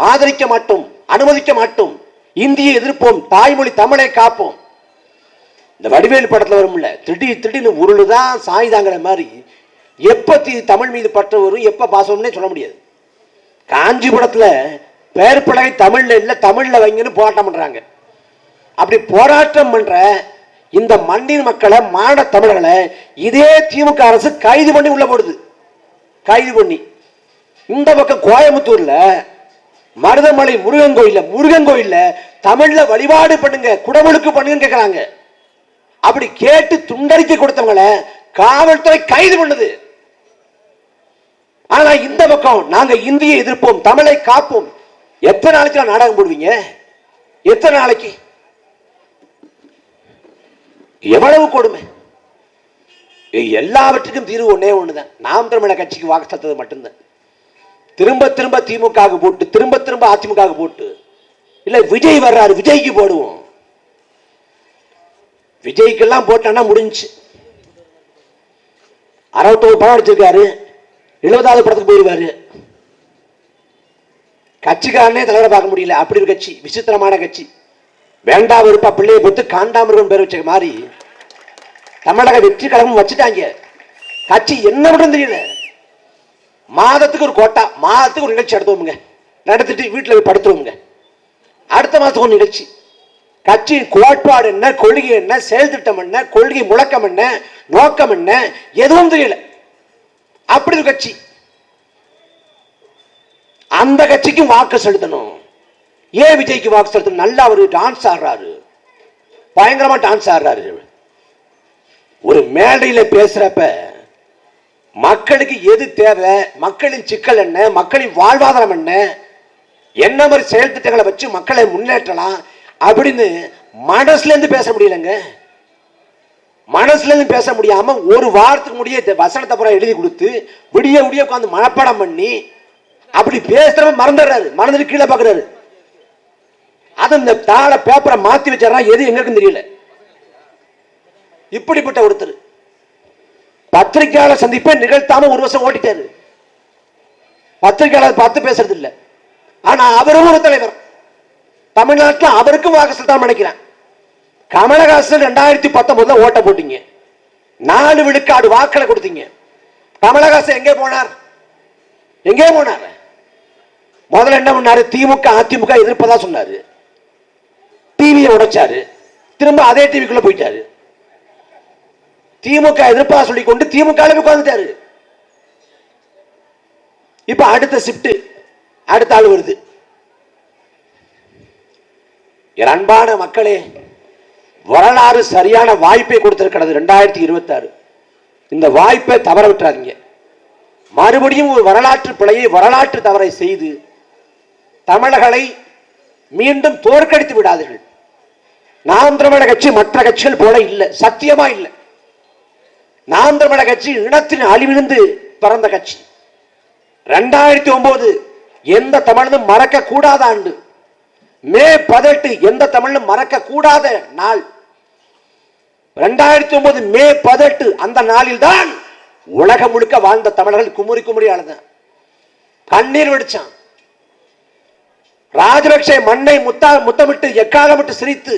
ஆதரிக்க மாட்டோம், அனுமதிக்க மாட்டோம், இந்தியை எதிர்ப்போம், தாய்மொழி தமிழை காப்போம். இந்த வடிவேல் படத்தில் வரும்ல, திடீர்னு உருளுதான் சாய்தாங்கிற மாதிரி எப்ப தமிழ் மீது பற்ற வரும், எப்ப பாசம்னே சொல்ல முடியாது. காஞ்சிபுரத்தில் பெயர் பலகை தமிழ்ல இல்ல, தமிழ்ல வைங்கன்னு போராட்டம் பண்றாங்க. அப்படி போராட்டம் பண்ற இந்த மண்ணின் மக்களை, மாட தமிழர்களை இதே திமுக அரசு கைது பண்ணி உள்ள போடுது. கைது பண்ணி இந்த பக்கம் கோயம்புத்தூர்ல மருதமலை முருகன் கோயில்ல தமிழ்ல வழிபாடு பண்ணுங்க, குடமுழுக்கு பண்ணுங்க கேட்கறாங்க. அப்படி கேட்டு துண்டறிக்கை கொடுத்தவங்களை காவல்துறை கைது பண்ணுது. ஆனா இந்த பக்கம் நாங்க இந்தியை எதிர்ப்போம், தமிழை காப்போம். எத்தனை நாளைக்கு நாடகம் போடுவீங்க? எத்தனை நாளைக்கு? எவ்வளவு கொடுமை! எல்லாவற்றுக்கும் தீர்வு ஒன்னே ஒண்ணுதான். நாம் தமிழர் கட்சிக்கு வாக்கு செலுத்தது மட்டும்தான். திரும்ப திரும்ப திமுக போட்டு, திரும்ப திரும்ப அதிமுக போட்டு, இல்ல விஜய் வர்றாரு விஜய்க்கு போடுவோம். விஜய்க்கெல்லாம் போட்டான்னா முடிஞ்சு. 61 படம் அடிச்சிருக்காரு, 70வது படத்துக்கு போயிருவாரு. கட்சிக்காரனே தலைவரை பார்க்க முடியல. அப்படி ஒரு கட்சி, விசித்திரமான கட்சி. வேண்டா விருப்பா பிள்ளையை பொறுத்து காண்டாமிருகன் பேர் வச்ச மாதிரி தமிழக வெற்றி கழகம் வச்சுட்டாங்க. கட்சி என்ன மட்டும் தெரியல. மாதத்துக்கு ஒரு கோட்டா, மாதத்துக்கு ஒரு நிகழ்ச்சி நடத்துவோமுங்க, நடத்திட்டு வீட்டில் போய் படுத்துவோமுங்க. அடுத்த மாதத்துக்கு ஒரு நிகழ்ச்சி, கட்சியின் கோட்பாடு என்ன, கொள்கை என்ன, செயல் திட்டம் என்ன, கொள்கை முழக்கம் என்ன, நோக்கம் என்ன, எதுவும் தெரியல. அப்படி ஒரு கட்சி. அந்த கட்சிக்கு வாக்கு செலுத்தணும். ஏன் விஜய்க்கு வாக்கு செலுத்தணும்? நல்லா ஒரு டான்ஸ் ஆடுறாரு, பயங்கரமா டான்ஸ் ஆடுறாரு. ஒரு மேடையில பேசுறப்ப மக்களுக்கு எது தேவை, மக்களின் சிக்கல் என்ன, மக்களின் வாழ்வாதாரம் என்ன, என்ன மாதிரி செயல் திட்டங்களை வச்சு மக்களை முன்னேற்றலாம் அப்படின்னு மனசுல இருந்து பேச முடியலங்க. மனசுல இருந்து பேச முடியாம ஒரு வாரத்துக்கு முடிய வசனத்தை பூரா எழுதி கொடுத்து விடிய விடிய உட்காந்து மனப்பாடம் பண்ணி அப்படி பேசுறவ மறந்துடுறாரு, மறந்துட்டு கீழே பாக்குறாரு. அது இந்த தாள பேப்பரை மாத்தி வச்சாரா எது எங்களுக்கு தெரியல. இப்படிப்பட்ட ஒருத்தர் பத்திரிகையாளர் சந்திப்பை நிகழ்த்தாம ஒரு வருஷம் ஓட்டிட்டாரு. பத்திரிகையாளர் பார்த்து பேசுறது இல்லை. ஆனா அவரும் ஒரு தலைவர். தமிழ்நாட்டில் அவருக்கும் வாக்கு செலுத்தாம நினைக்கிறேன். கமலஹாசன் 2019 ஓட்ட போட்டீங்க, 4 விழுக்காடு வாக்களை கொடுத்தீங்க. கமலஹாசன் எங்கே போனார்? எங்கே போனார்? முதல்ல என்ன பண்ணாரு? திமுக அதிமுக எதிர்ப்பதா சொன்னாரு, டிவியை உடைச்சாரு, திரும்ப அதே டிவிக்குள்ள போயிட்டாரு. திமுக எதிர்ப்பதா சொல்லி கொண்டு திமுக உட்கார்ந்துட்டாரு. இப்ப அடுத்த ஷிப்ட், அடுத்த ஆள் வருது. அன்பான மக்களே, வரலாறு சரியான வாய்ப்பை கொடுத்திருக்கிறது 2026. இந்த வாய்ப்பை தவற விட்டுறாதீங்க. மறுபடியும் ஒரு வரலாற்று பிழையை, வரலாற்று தவறை செய்து தமிழர்களை மீண்டும் தோற்கடித்து விடாதீர்கள். நாம் தமிழர் கட்சி மற்ற கட்சிகள் போல இல்லை, சத்தியமா இல்லை. நாம் தமிழர் கட்சி இனத்தின் அழிவிலிருந்து பிறந்த கட்சி. 2009 எந்த தமிழனும் மறக்க கூடாத ஆண்டு. மே 18 எந்த தமிழனும் மறக்க கூடாத நாள். 2009 மே 18 அந்த நாளில் தான் உலகம் முழுக்க வாழ்ந்த தமிழர்கள் குமுறி குமுறி அழுத, கண்ணீர் வெடிச்சான். ராஜபக்சே மண்ணை முத்தமிட்டு எக்காலமிட்டு சிரித்து,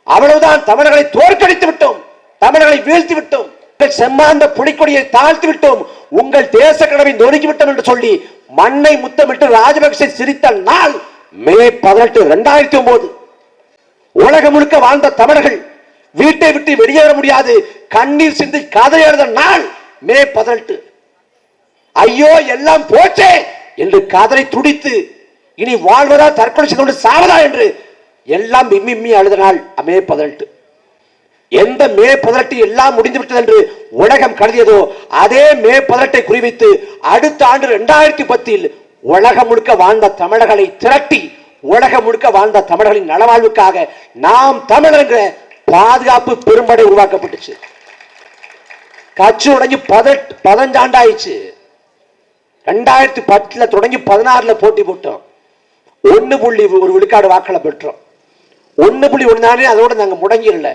அவ்வளவுதான் தமிழர்களை தோற்கடித்து விட்டோம், தமிழர்களை வீழ்த்தி விட்டோம், செம்மாந்த புலிக்கொடியை தாழ்த்தி விட்டோம், உங்கள் தேச கனவை நொறுக்கி விட்டோம் என்று சொல்லி மண்ணை முத்தமிட்டு ராஜபக்சே சிரித்த நாள் மே 18 2009. உலகம் முழுக்க வாழ்ந்த தமிழர்கள் வீட்டை விட்டு வெளியேற முடியாது, கண்ணீர் சிந்தி கதை எழுத நாள் மே 18. ஐயோ எல்லாம் போச்சே என்று கதரை துடித்து இனி வாழ்வதா தற்கொலை செய்து கொண்டு சாவதா என்று எல்லாம் மிம்மி அழுத நாள் மே 18. எந்த மே 18 எல்லாம் முடிந்து விட்டது என்று உலகம் கருதியதோ அதே மே 18 குறிவைத்து அடுத்த ஆண்டு 2010 உலகம் முழுக்க வாழ்ந்த தமிழர்களை திரட்டி, உலகம் முழுக்க வாழ்ந்த தமிழர்களின் நலவாழ்வுக்காக நாம் தமிழர் என்ற பாதுகாப்பு பெரும்படை உருவாக்கப்பட்டுச்சு. கட்சி தொடங்கி 15 ஆண்டாயிடுச்சு. 2010 தொடங்கி 16 போட்டி போட்டோம். 1.1 விழுக்காடு வாக்களை பெற்றோம். 1.1 அதோட நாங்க முடங்கிடல,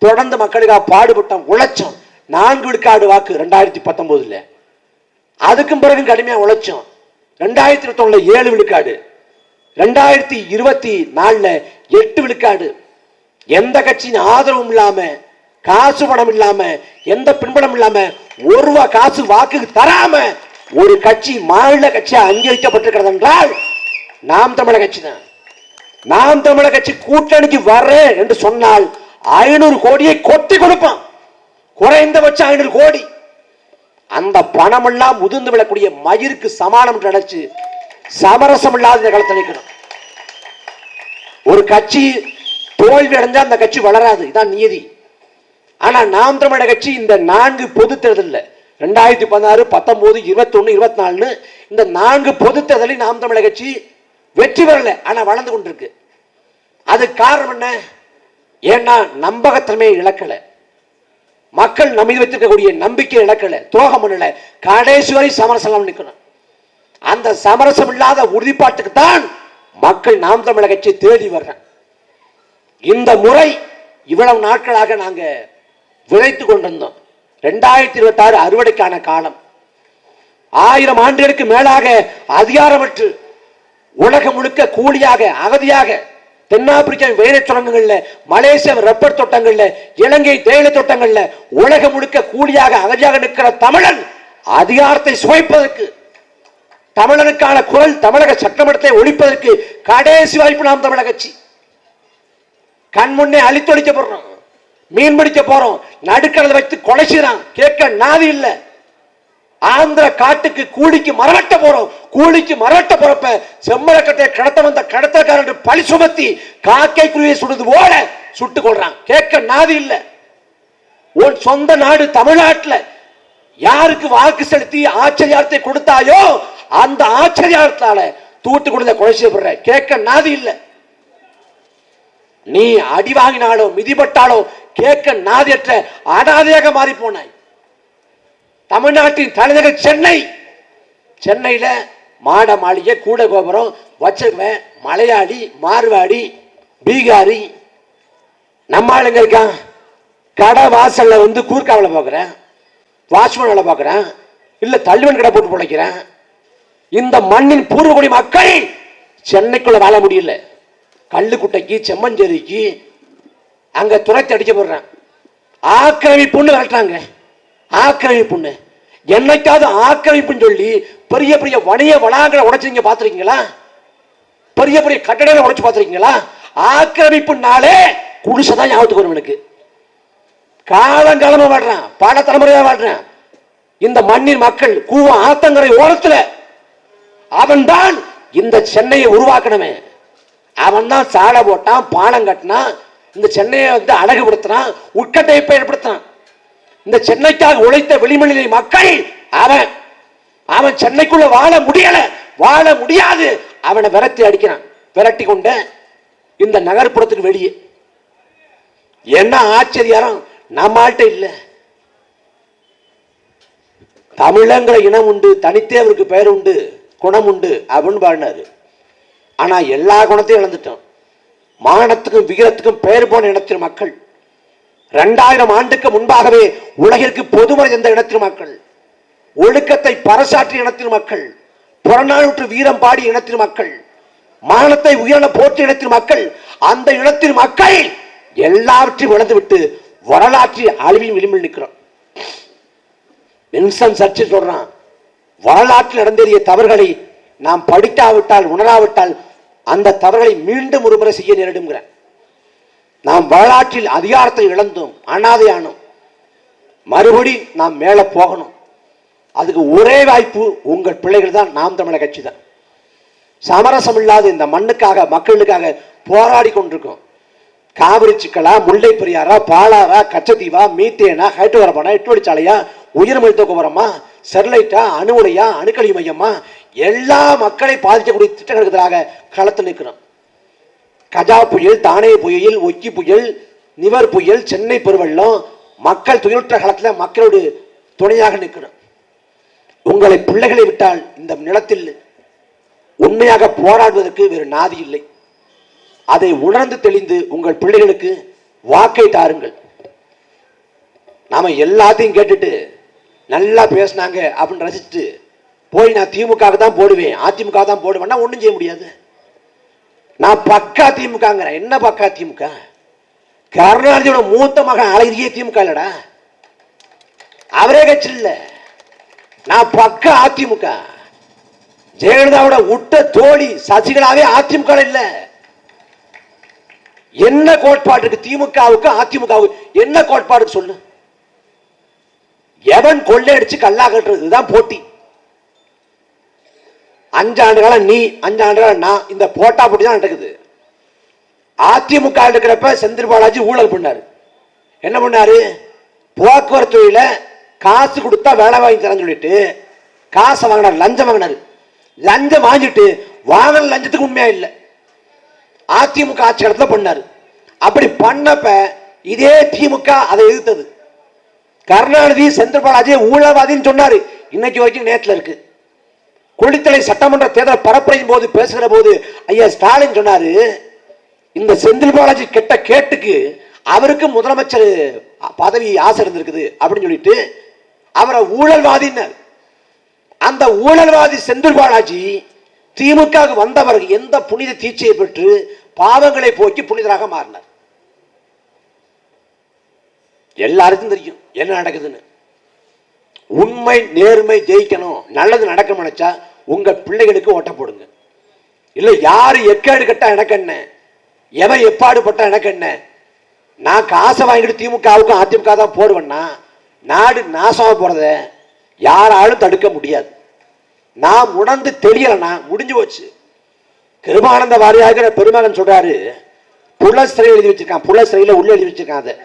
தொடர்ந்து மக்களுக்காக பாடுபட்டோம், உழைச்சோம். 4 விழுக்காடு வாக்கு 2019. அதுக்கும் பிறகு கடுமையா உழைச்சோம். 2021 7 விழுக்காடு, 2024 8 விழுக்காடு. எந்த கட்சியின் ஆதரவும் இல்லாம, காசு பணம் இல்லாம, எந்த பின்படம் இல்லாம, ஒரு ரூபா காசு வாக்கு தராம ஒரு கட்சி மாநில கட்சியா அங்கீகரிக்கப்பட்டிருக்கிறது என்றால் நாம் தமிழர் கட்சி தான். நாம் தமிழர் கட்சி கூட்டணிக்கு வர்றேன் என்று சொன்னால் 500 கோடியை கொட்டி கொடுப்பான், குறைந்தபட்சம் 500 கோடி. அந்த பணம் எல்லாம் முதிர்ந்து விடக்கூடிய மயிருக்கு சமானம் நினைச்சு சமரசம் இல்லாத காலத்தில் நிற்கணும். ஒரு கட்சி தோல்வி அடைஞ்சா அந்த கட்சி வளராது, இதான் நியதி. ஆனா நாம் தமிழர் கட்சி இந்த 4 பொது தேர்தலில் 2016, 19, 21, 24 இந்த 4 பொது தேர்தலில் நாம் தமிழர் கட்சி வெற்றி பெறல, ஆனா வளர்ந்து கொண்டிருக்கு. அது காரணம் என்ன? ஏன்னா நம்பகத்தன்மையை இழக்கல, மக்கள் நம்பி வைத்திருக்கக்கூடிய நம்பிக்கை இழக்கல, துரோகம் பண்ணல, கடைசி வரை சமரசம் நிற்கணும். அந்த சமரசம் இல்லாத உறுதிப்பாட்டுக்கு தான் மக்கள் நாம் தமிழர் கட்சி தேடி வர்றேன். இந்த முறை இவ்வளவு நாட்களாக நாங்க விளைத்துக் கொண்டிருந்தோம். 2026 அறுவடைக்கான காலம். 1000 ஆண்டுகளுக்கு மேலாக அதிகாரமற்று உலகம் முழுக்க கூலியாக, அகதியாக, தென்னாப்பிரிக்கா வேலை சுரங்கங்கள்ல, மலேசியா ரப்பர் தோட்டங்கள்ல, இலங்கை தேயிலை தோட்டங்கள்ல உலகம் முழுக்க கூலியாக, அகதியாக நிற்கிற தமிழன் அதிகாரத்தை சுவைப்பதற்கு, தமிழனுக்கான குரல் தமிழக சட்டமன்றத்தை ஒழிப்பதற்கு கடைசி வாய்ப்பு நாம் தமிழக கட்சி. கண் முன்னே அழித்தொழிக்க போறோம், மீன் பிடிக்க போறோம், நடுக்கடலை வைத்து கொலை செய்யறான், கேட்க நாதி இல்ல. ஆந்திர காட்டுக்கு கூலிக்கு மரவட்ட போறோம், கூலிக்கு மரவட்ட போறப்ப செம்மரக்கட்டை கடத்த வந்த கடத்தக்காரன் பழி சுமத்தி காக்கை குருவியை சுடுது போல சுட்டு கொள்றான், கேட்க நாதி இல்ல. உன் சொந்த நாடு தமிழ்நாட்டில் யாருக்கு வாக்கு செலுத்தி ஆச்சரியார்த்தை கொடுத்தாயோ அந்த ஆச்சரியார்த்தால தூத்துக்குடியில கொலை செய்யப்படுற, கேட்க நாதி இல்ல. நீ அடி வாங்கினாலோ மிதிப்பட்டாலோ கேட்க நாதியற்ற அனாதையாக மாறி போனாய். தமிழ்நாட்டின் தலைநகர் சென்னை, சென்னையில மாட மாளிகை கூட கோபுரம் வச்சிருக்கேன், மலையாளி மார்வாடி பீகாரி நம்ம ஆளுங்க இருக்கான். கடை வாசல்ல வந்து கூர்காவில் பார்க்குறேன், வாட்ச்மேன் வேலை பார்க்குறேன், இல்ல தள்ளுவன் கடை போட்டு பிழைக்கிறேன். இந்த மண்ணின் பூர்வகுடி மக்கள் சென்னைக்குள்ள வாழ முடியல. கல்லுக்குட்டைக்கு செம்மஞ்சேரிக்கு அங்க துரத்தி அடிக்க போடுறேன். ஆக்கிரமிப்புன்னு விரட்டாங்க, ஆக்கிரமிப்புன்னு. என்னைக்காவது ஆக்கிரமிப்புன்னு சொல்லி பெரிய பெரிய வணிக வளாகங்களை உடைச்சிங்க பார்த்துருக்கீங்களா? பெரிய பெரிய கட்டடங்களை உடைச்சு பார்த்துருக்கீங்களா? ஆக்கிரமிப்புனாலே குடிசைதான் ஞாபகத்துக்கு வரும் எனக்கு. காலங்காலமா வாழ்றான், பல தலைமுறையா வாழ்றான். இந்த மண்ணின் மக்கள் கூவ ஆத்தங்கரை ஓரத்தில் அவன் தான் இந்த சென்னையை உருவாக்கணுமே. அவன் தான் சாலை போட்டான், பாலம் கட்டினான், இந்த சென்னையை வந்து அழகுபடுத்தினான், உட்கட்டமைப்பை ஏற்படுத்தினான். இந்த சென்னைக்காக உழைத்த வெளிமனிலை மக்கள் அவன் அவன் சென்னைக்குள்ள வாழ முடியல, வாழ முடியாது, அவனை விரட்டி அடிக்கிறான். விரட்டி கொண்ட இந்த நகர்ப்புறத்துக்கு வெளியே என்ன ஆச்சரியம், நம்மள்கிட்ட இல்ல. தமிழங்கிற இனம் உண்டு, தனித்தே அவருக்கு பெயர் உண்டு, குணம் உண்டு அப்படின்னு பாடினாரு. ஆனா எல்லா குணத்தையும் இழந்துட்டோம். மானத்துக்கும் விகிதத்துக்கும் பெயர் போன இனத்தின் மக்கள், 2000 ஆண்டுக்கு முன்பாகவே உலகிற்கு பொதுமறை என்ற இனத்தின் மக்கள், ஒழுக்கத்தை பறைசாற்றிய இனத்தின் மக்கள், புறநானூற்று வீரம் பாடிய இனத்தின் மக்கள், மானத்தை உயர்ந்த போற்றிய இனத்தின் மக்கள், அந்த இனத்தின் மக்கள் எல்லாவற்றையும் இழந்துவிட்டு வரலாற்றில் அழிவின் விளிம்பில் நிற்கிறோம். வின்சன் சர்ச்சில் சொல்றான், வரலாற்றில் நடந்தேறிய தவறுகளை நாம் படிக்காவிட்டால் உணராவிட்டால் அந்த தவறுகளை மீண்டும் ஒருமுறை செய்ய நேரிடுங்கிறான். நாம் வரலாற்றில் அதிகாரத்தை இழந்தோம், அனாதையானோம், மறுபடி நாம் மேல போகணும். அதுக்கு ஒரே வாய்ப்பு உங்கள் பிள்ளைகள் தான், நாம் தமிழர் கட்சி தான். சமரசம் இல்லாத இந்த மண்ணுக்காக மக்களுக்காக போராடி கொண்டிருக்கோம். காவிரி சிக்கலா, முல்லை பெரியாரா, பாலாரா, கச்சத்தீவா, மீத்தேனா, ஹைட்ரோகார்பனா, எட்டுவழிச்சாலையா, உயிர்மொழி கோபுரமா, ஸ்டெர்லைட்டா, அணு உலையா, அணுக்கழிவு மையமா, எல்லா மக்களை பாதிக்கக்கூடிய திட்டங்களுக்கு எதிராக களத்தில் நிற்கிறோம். கஜா புயல், தானே புயல், ஒக்கி புயல், நிவர் புயல், சென்னை பெருவெள்ளம், மக்கள் துயருற்ற காலத்தில் மக்களோடு துணையாக நிற்கணும். உங்களை பிள்ளைகளை விட்டால் இந்த நிலத்தில் உண்மையாக போராடுவதற்கு வேறு நாதி இல்லை. அதை உணர்ந்து தெளிந்து உங்கள் பிள்ளைகளுக்கு வாக்கை தாருங்கள். நாம எல்லாத்தையும் கேட்டுட்டு நல்லா பேசினாங்க அப்படின்னு ரசிச்சுட்டு போய் நான் திமுக தான் போடுவேன், அதிமுக தான் போடுவேன்னா ஒன்றும் செய்ய முடியாது. நான் பக்கா திமுகங்கிறேன். என்ன பக்கா திமுக? கருணாநிதியோட மூத்த மகன் அழகிரியே திமுக இல்லடா, அவரே கட்சி இல்ல. நான் பக்கா அதிமுக. ஜெயலலிதாவோட உட்ட தோழி சசிகலாவே அதிமுக இல்ல. என்ன கோட்பாட்டுக்கு திமுகவுக்கு அதிமுகவுக்கு என்ன கோட்பாடு சொல்லு? எவன் கொள்ளையடிச்சு கல்லா கட்டுறதுதான் போட்டி. 5 ஆண்டு காலம் நீ, 5 ஆண்டு காலம் நான், இந்த போட்டா போட்டி தான் நடக்குது. அதிமுக இருக்கிறப்ப செந்தில் பாலாஜி ஊழல் பண்ணாரு. என்ன பண்ணாரு? போக்குவரத்து துறையில காசு கொடுத்தா வேலை வாங்கி தரேன்னு சொல்லிட்டு காசை வாங்கினார், லஞ்சம் வாங்கினாரு. லஞ்சம் வாங்கிட்டு வாங்கின லஞ்சத்துக்கு உண்மையா இல்லை, அதிமுக ஆட்சி இடத்துல பண்ணாரு. அப்படி பண்ணப்ப இதே திமுக அதை எதிர்த்தது. கருணாநிதி செந்தில் பாலாஜி ஊழல்வாதின்னு சொன்னாரு. இன்னைக்கு வரைக்கும் நேரத்தில் இருக்கு. குளித்தலை சட்டமன்ற தேர்தல் பரப்புரையின் போது பேசுகிற போது ஐயா ஸ்டாலின் சொன்னாரு, இந்த செந்தில் பாலாஜி கெட்ட கேட்டுக்கு அவருக்கு முதலமைச்சர் பதவி ஆசை இருந்திருக்குது அப்படின்னு சொல்லிட்டு அவரை ஊழல்வாதின்னார். அந்த ஊழல்வாதி செந்தில் பாலாஜி திமுக வந்தவர் எந்த புனித தீட்சையை பெற்று பாவங்களை போக்கி புனிதராக மாறினார். எல்லாருக்கும் தெரியும் என்ன நடக்குதுன்னு. உண்மை நேர்மை ஜெயிக்கணும், நல்லது நடக்கணும் நினைச்சா உங்க பிள்ளைகளுக்கு ஓட்ட போடுங்க. இல்ல யாரு எக்கேடு கட்டா எனக்கு என்ன, எவன் எப்பாடுபட்ட எனக்கு என்ன? நான் காசை வாங்கிட்டு திமுகவுக்கும் அதிமுக தான் போடுவேன்னா நாடு நாசமா போறத யாராலும் தடுக்க முடியாது. நாம் உணர்ந்து தெரியலன்னா முடிஞ்சு போச்சு. கிருபானந்த வாரியாக பெருமகன் சொல்றாரு, புல சிறை எழுதி வச்சிருக்கான், புல சிறையில உள்ள எழுதி வச்சிருக்கான். அதை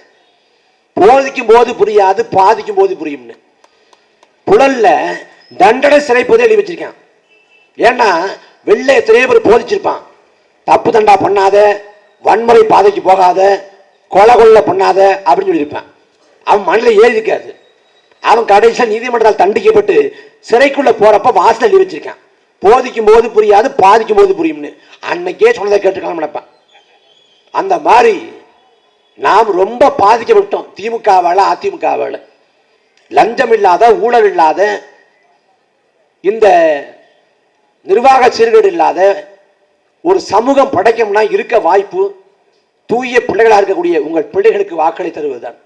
போதிக்கும் போது புரியாது, பாதிக்கும் போது புரியும்னு. புலல்ல தண்டனை சிறை பொது எழுதி வச்சிருக்கான். ஏன்னா வெளில எத்தனையோ பேர் போதிச்சிருப்பான், தப்பு தண்டா பண்ணாத, வன்முறை பாதைக்கு போகாத, கொலை கொள்ள பண்ணாத அப்படின்னு சொல்லியிருப்பான். அவன் மண்ணில் ஏறிக்காது. அவன் கடைசியில் நீதிமன்றத்தால் தண்டிக்கப்பட்டு சிறைக்குள்ள போறப்ப வாசல் எழுதி வச்சிருக்கான், போதிக்கும் போது புரியாது, பாதிக்கும் போது புரியும்னு. அன்னைக்கே சொன்னதை கேட்டுக்கலாம் நினைப்பான். அந்த மாதிரி நாம் ரொம்ப பாதிக்கப்பட்டோம் திமுகவால, அதிமுகவால. லஞ்சம் இல்லாத, ஊழல் இல்லாத, இந்த நிர்வாக சீர்கேடு இல்லாத ஒரு சமூகம் படைக்கும்னா இருக்க வாய்ப்பு தூய பிள்ளைகளாக இருக்கக்கூடிய உங்கள் பிள்ளைகளுக்கு வாக்களி தருவதுதான்.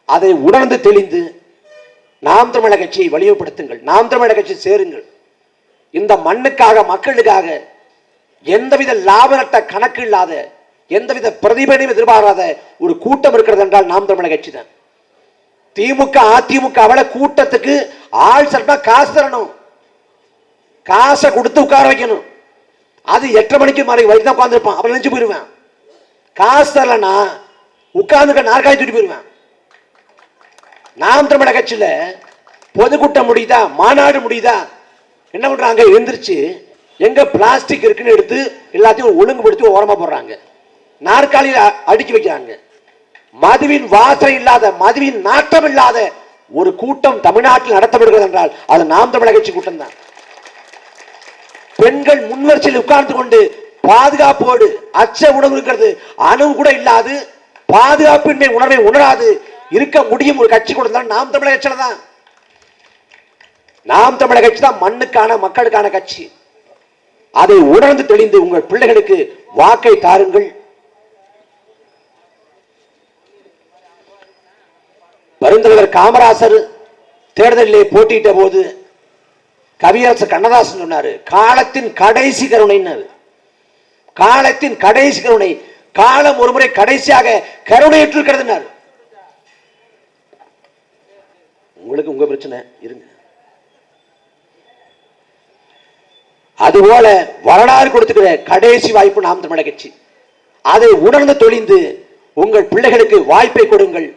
அதை உணர்ந்து தெளிந்து நாம் தமிழர் கட்சியை வலியுறுத்துங்கள், நாம் தமிழர் கட்சி சேருங்கள். இந்த மண்ணுக்காக, மக்களுக்காக எந்தவித லாப நட்ட கணக்கு இல்லாத, எந்தவித பிரதிபலனையும் எதிர்பாராத ஒரு கூட்டம் இருக்கிறது என்றால் நாம் தமிழர் கட்சி தான். திமுக அதிமுக கூட்டத்துக்கு ஆள் சட்டா காசு தரணும், காசை கொடுத்து உட்கார வைக்கணும். அது 8:30 மணிக்கு மாதிரி வரைக்கும் தான் உட்காந்துருப்பான், அப்புறம் நினைச்சு போயிருவேன். காசு தரலன்னா உட்கார்ந்து நாற்காலி தூட்டி போயிருவேன். நாம் தமிழர் கட்சியில பொதுக்கூட்டம் முடியுதா, மாநாடு முடியுதா, என்ன பண்றாங்க? எந்திரிச்சு எங்க பிளாஸ்டிக் இருக்குன்னு எடுத்து எல்லாத்தையும் ஒழுங்குபடுத்தி ஓரமா போடுறாங்க, நாற்காலியில் அடுக்கி வைக்கிறாங்க. மதுவின் வாசனை இல்லாத, மதுவின் நாட்டம் இல்லாத ஒரு கூட்டம் தமிழ்நாட்டில் நடத்தப்படுகிறது என்றால் அது நாம் தமிழர் கட்சி கூட்டம் தான். பெண்கள் முன்வரிசையில் உட்கார்ந்து கொண்டு பாதுகாப்போடு, அச்ச உணர்வு இருக்கிறது, அணு கூட இல்லாது, பாதுகாப்பின்மை உணர்வை உணராது இருக்க முடியும் ஒரு கட்சி கூட தான் நாம் தமிழர் கட்சியில தான். நாம் தமிழர் கட்சி தான் மண்ணுக்கான, மக்களுக்கான கட்சி. அதை உணர்ந்து தெளிந்து உங்கள் பிள்ளைகளுக்கு வாக்கை தாருங்கள். பெருந்தலைவர் காமராசர் தேர்தலிலே போட்டியிட்ட போது கவியரசர் கண்ணதாசன் சொன்னாரு, காலத்தின் கடைசி கருணைன்னாரு. காலத்தின் கடைசி கருணை, காலம் ஒருமுறை கடைசியாக கருணையற்று இருக்கிறது. உங்களுக்கு உங்க பிரச்சனை இருங்க. அதுபோல வரலாறு கொடுத்துக்கிற கடைசி வாய்ப்பு நாம் தமிழர் கட்சி. அதை உணர்ந்து தொழிந்து உங்கள் பிள்ளைகளுக்கு வாய்ப்பை கொடுங்கள்.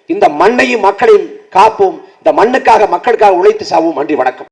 இந்த மண்ணையும் மக்களையும் காப்போம். இந்த மண்ணுக்காக, மக்களுக்காக உழைத்து சாவோம். நன்றி, வணக்கம்.